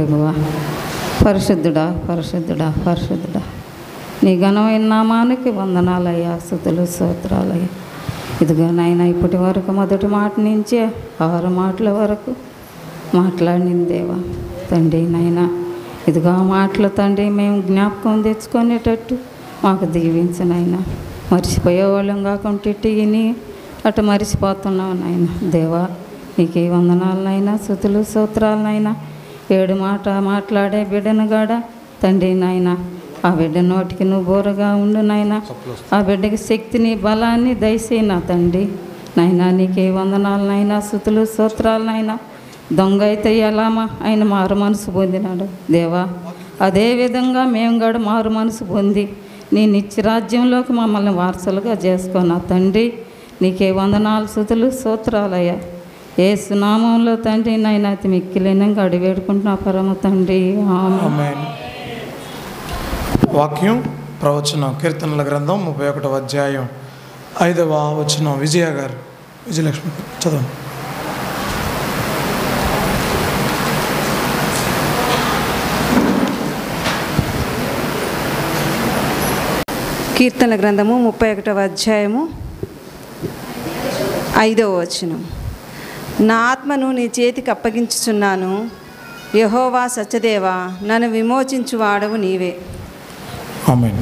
ప్రభువా, పరిశుద్ధుడా పరిశుద్ధుడా పరిశుద్ధుడా, నీ ఘనమైన నామానికి వందనాలయ్యా, స్తుతులు స్తోత్రాలయ్యా. ఇదిగో నాయన, ఇప్పటి వరకు మొదటి మాట నుంచి 6 మాటల వరకు మాట్లాడిన దేవా తండ్రి నాయన, ఇదిగో ఆ మాటలు తండ్రి మేము జ్ఞాపకం తెచ్చుకునేటట్టు మాకు దీవించనైనా. మర్చిపోయేవాళ్ళం కాకుండా విని అటు మర్చిపోతున్నావు నాయన. దేవా నీకే వందనాలనైనా, స్తుతులు స్తోత్రాలనైనా. 7 మాట మాట్లాడే బిడ్డను గాడ తండ్రి నాయన, ఆ బిడ్డ నోటికి నువ్వు బోరగా ఉండు నాయన. ఆ బిడ్డకి శక్తిని బలాన్ని దయచేయనా తండ్రి నాయన. నీకే వందనాలనైనా, స్తుతులు స్తోత్రాలనైనా. దొంగ అయితే ఎలామా ఆయన మారు మనసు పొందినాడు దేవా, అదేవిధంగా మేము కూడా మారు మనసు పొంది నీ నిత్యరాజ్యంలోకి మమ్మల్ని వారసులుగా చేసుకున్నా తండ్రి. నీకే వందనాలు, స్తుతులు స్తోత్రాలయ్యా. యేసు నామంలో తండ్రి నాయన అతి మిక్కిలినంగా అడివేడుకుంటున్నా పరమ తండ్రి, ఆమేన్. వాక్యం ప్రవచనం కీర్తనల గ్రంథం 31వ అధ్యాయం 5వ వచనం. విజయ గారు, విజయలక్ష్మి చదవండి. కీర్తన గ్రంథము 31వ అధ్యాయము 5వ వచనం. నా ఆత్మను నీ చేతికి అప్పగించుచున్నాను, యెహోవా సత్యదేవా, నన్ను విమోచించువాడవు నీవే. ఆమేన్.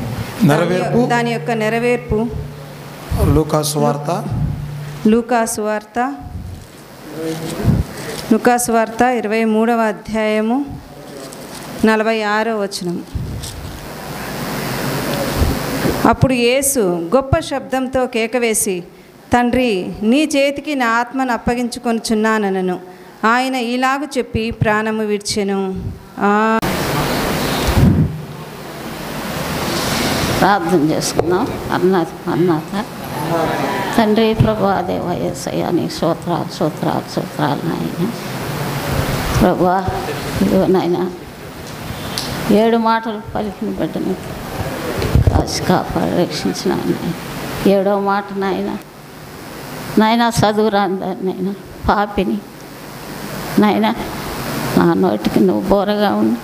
నెరవేర్పు, దాని యొక్క నెరవేర్పు లూకాసు వార్త 23వ అధ్యాయము 46వ వచనం. అప్పుడు యేసు గొప్ప శబ్దంతో కేకవేసి, తండ్రి, నీ చేతికి నా ఆత్మను అప్పగించుకొనుచున్నానను ఆయన ఇలాగు చెప్పి ప్రాణము విడిచెను. ప్రార్థన చేసుకుందాం. అన్నాత తండ్రి ప్రభువా దేవా యేసయ్యా, నీ స్తోత్రాలు నాయన. ప్రభువా ఇదిగో నాయన, 7 మాటలు పలికిన బిడ్డను కాసి కాపాడి రక్షించిన ఆయన. 7వ మాట నాయన చదువురాని దాన్ని నాయన, పాపిని నాయన, నా నోటికి నువ్వు బోరగా ఉండి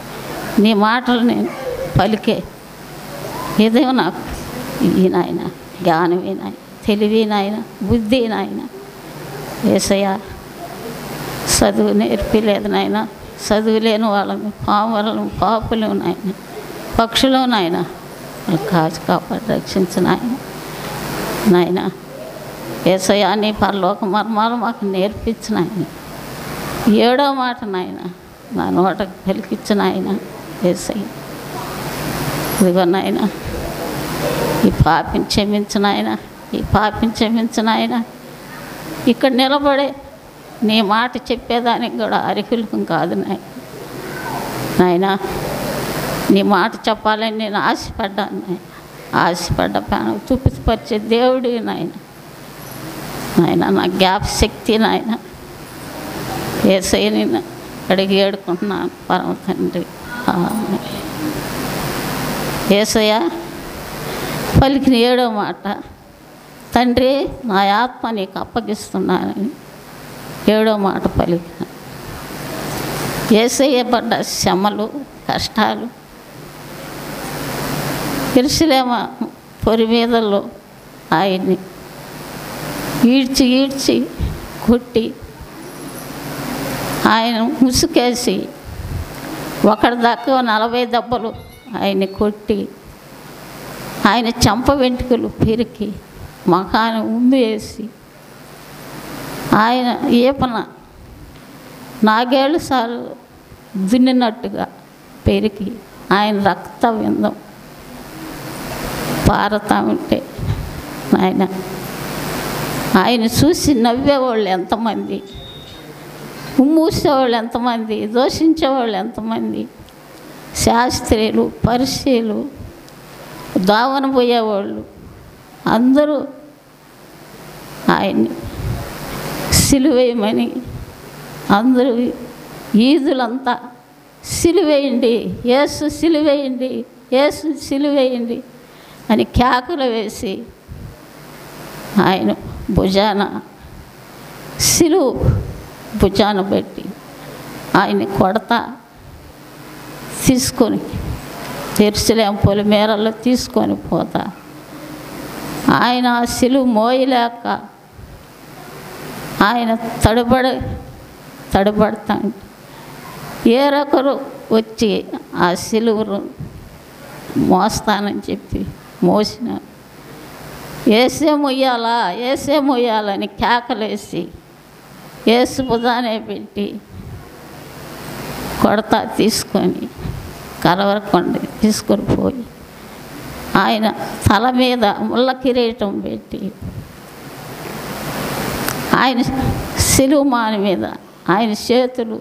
నీ మాటలు నేను పలికే ఏదేమో నాకు ఈ నాయన జ్ఞానమే నాయన, తెలివి నాయన, బుద్ధి నాయన. యేసయ్య చదువు నేర్పిలేదు నాయన. చదువు లేని వాళ్ళని, పామరులు, పాపులు నాయన, పక్షులు నాయన కాచి కాపాడి రక్షించిన నాయన. యేసయ్య నీ పరలోక మర్మాలు మాకు నేర్పించిన ఆయన. 7వ మాట నాయన నా నోటకు పలికించిన ఆయన. యేసయ్య ఇదిగో నాయన, ఈ పాపిని క్షమించిన ఆయన, ఈ పాపిని క్షమించిన ఆయన. ఇక్కడ నిలబడే నీ మాట చెప్పేదానికి కూడా అర్హులం కాదు నాయన. నీ మాట చెప్పాలని నేను ఆశపడ్డాను నాయన. ఆశపడ్డ ప్రాణం చూపించపరిచే దేవుడి నాయన. నా జ్ఞాపశక్తి నాయన. యేసయ్య నిన్ను అడిగి ఏడుకుంటున్నాను పరమ తండ్రి. యేసయ్య పలికిన 7వ మాట, తండ్రి నా ఆత్మ నీకు అప్పగిస్తున్నానని 7వ మాట పలికిన. యేసయ్య పడ్డ శ్రమలు, కష్టాలు, యెరూషలేము పొరి మీదలో ఆయన్ని ఈడ్చి కొట్టి, ఆయన ముసుకేసి ఒకటి దాకా 40 దెబ్బలు ఆయన్ని కొట్టి, ఆయన చెంప వెంట్రుకలు పెరికి మఖాన్ని ఉమ్మి వేసి, ఆయన ఈపన 4 ఏళ్ళు సార్లు దున్నినట్టుగా పెరికి ఆయన రక్త విందం పారుతూ ఉంటే ఆయన చూసి నవ్వేవాళ్ళు ఎంతమంది, ఉమ్మూసేవాళ్ళు ఎంతమంది, దోషించేవాళ్ళు ఎంతమంది, శాస్త్రీయులు, పరిశీలు, దావన పోయేవాళ్ళు అందరూ ఆయన్ని సిలువేయమని, అందరూ ఈదులంతా సిలువేయండి, యేసు సిలువేయండి, యేసు సిలువేయండి అని కేకలు వేసి ఆయన భుజాన సిలువు భుజాన పెట్టి ఆయన్ని కొడతా తీసుకొని యెరూషలేము పొలిమేరలో తీసుకొని పోతా ఆయన ఆ సిలువ మోయలేక ఆయన తడబడతాడు. ఏరొకరు వచ్చి ఆ సిలువను మోస్తానని చెప్పి మోసిన ఏసే మొయ్యాలని కేకలేసి ఏసు బుధానే పెట్టి కొడతా తీసుకొని కలవరకొండ తీసుకొని పోయి ఆయన తల మీద ముళ్ళ కిరీటం పెట్టి ఆయన సిలువ మాని మీద ఆయన చేతులు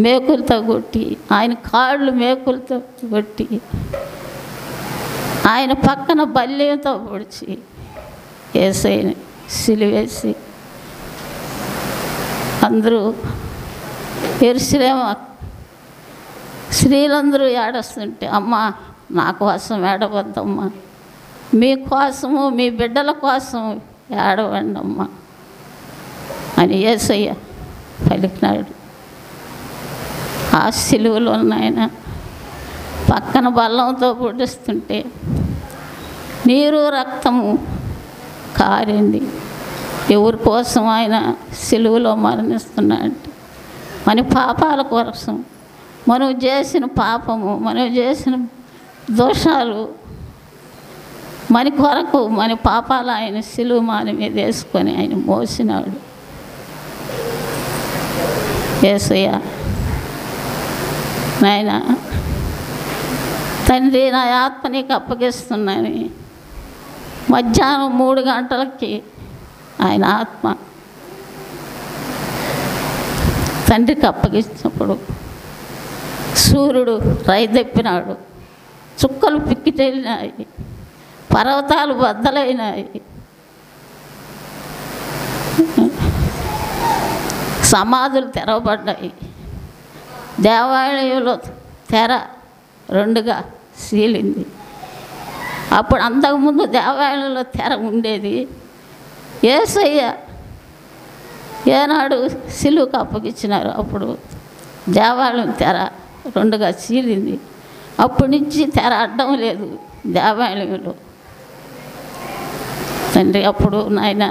మేకులతో కొట్టి ఆయన కాళ్ళు మేకులతో కొట్టి ఆయన పక్కన బల్యంతో పొడిచి యేసయ్యని సిలువేసి అందరూ యెరూషలేము స్త్రీలందరూ ఏడుస్తుంటే అమ్మ నా కోసం ఏడవద్దమ్మా, మీకోసము మీ బిడ్డల కోసం ఏడవండి అమ్మ అని యేసయ్య పలికినాడు. ఆ సిలువలో ఆయన పక్కన బల్లంతో పొడిస్తుంటే నీరు రక్తము కారింది. ఎవరి కోసం ఆయన సిలువలో మరణిస్తున్నాడంటే మన పాపాల కోసం, మనం చేసిన పాపము, మనం చేసిన దోషాలు మన కొరకు, మన పాపాలు ఆయన సిలువ మాని మీద వేసుకొని ఆయన మోసినాడు. యేసయ్య నాయన తండ్రి నా ఆత్మ నీకు అప్పగిస్తున్నాను. మధ్యాహ్నం 3 గంటలకి ఆయన ఆత్మ తండ్రికి అప్పగించినప్పుడు సూర్యుడు రైదెప్పినాడు, చుక్కలు పిక్కిటెళ్ళినాయి, పర్వతాలు బద్దలైనాయి, సమాధులు తెరవబడ్డాయి, దేవాలయంలో తెర 2గా సీలింది. అప్పుడు అంతకుముందు దేవాలయంలో తెర ఉండేది. యేసయ్య ఏనాడు సిలువకు అప్పగించినారు అప్పుడు దేవాలయం తెర 2గా చీలింది. అప్పటి నుంచి తెర అడ్డం లేదు దేవాలయంలో. తండ్రి అప్పుడు నాయన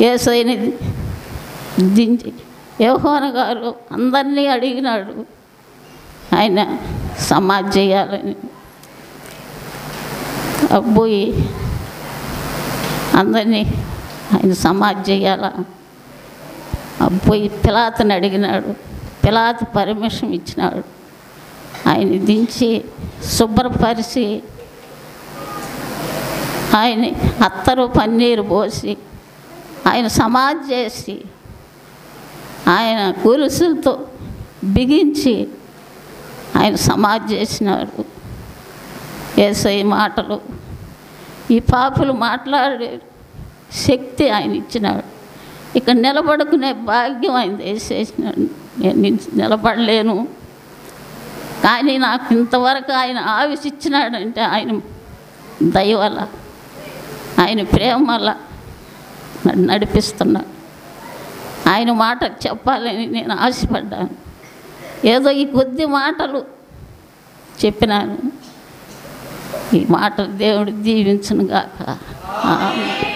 యేసయ్యని దించి యోహాను గారు అందరినీ అడిగినాడు ఆయన సమాధి చేయాలని. అబ్బోయి అందరినీ ఆయన సమాధి చేయాలా అబ్బోయి పిలాతుని అడిగినాడు. పిలాతు పర్మిషన్ ఇచ్చినాడు. ఆయన దించి శుభ్రపరిచి ఆయన అత్తరు పన్నీరు పోసి ఆయన సమాధి చేసి ఆయన గొలుసులతో బిగించి ఆయన సమాధి చేసినారు. యేసయ్య మాటలు ఈ పాపులు మాట్లాడే శక్తి ఆయన ఇచ్చినాడు. ఇక్కడ నిలబడుకునే భాగ్యం ఆయన వేసేసినాడు. నేను నిలబడలేను, కానీ నాకు ఇంతవరకు ఆయన ఆయుష్ ఇచ్చినాడంటే ఆయన దయ వల్ల, ఆయన ప్రేమ వల్ల నడిపిస్తున్నాడు. ఆయన మాట చెప్పాలని నేను ఆశపడ్డాను. ఏదో ఈ కొద్ది మాటలు చెప్పినాను. ఈ మాటలు దేవుడు దీవించును గాక. ఆమేన్.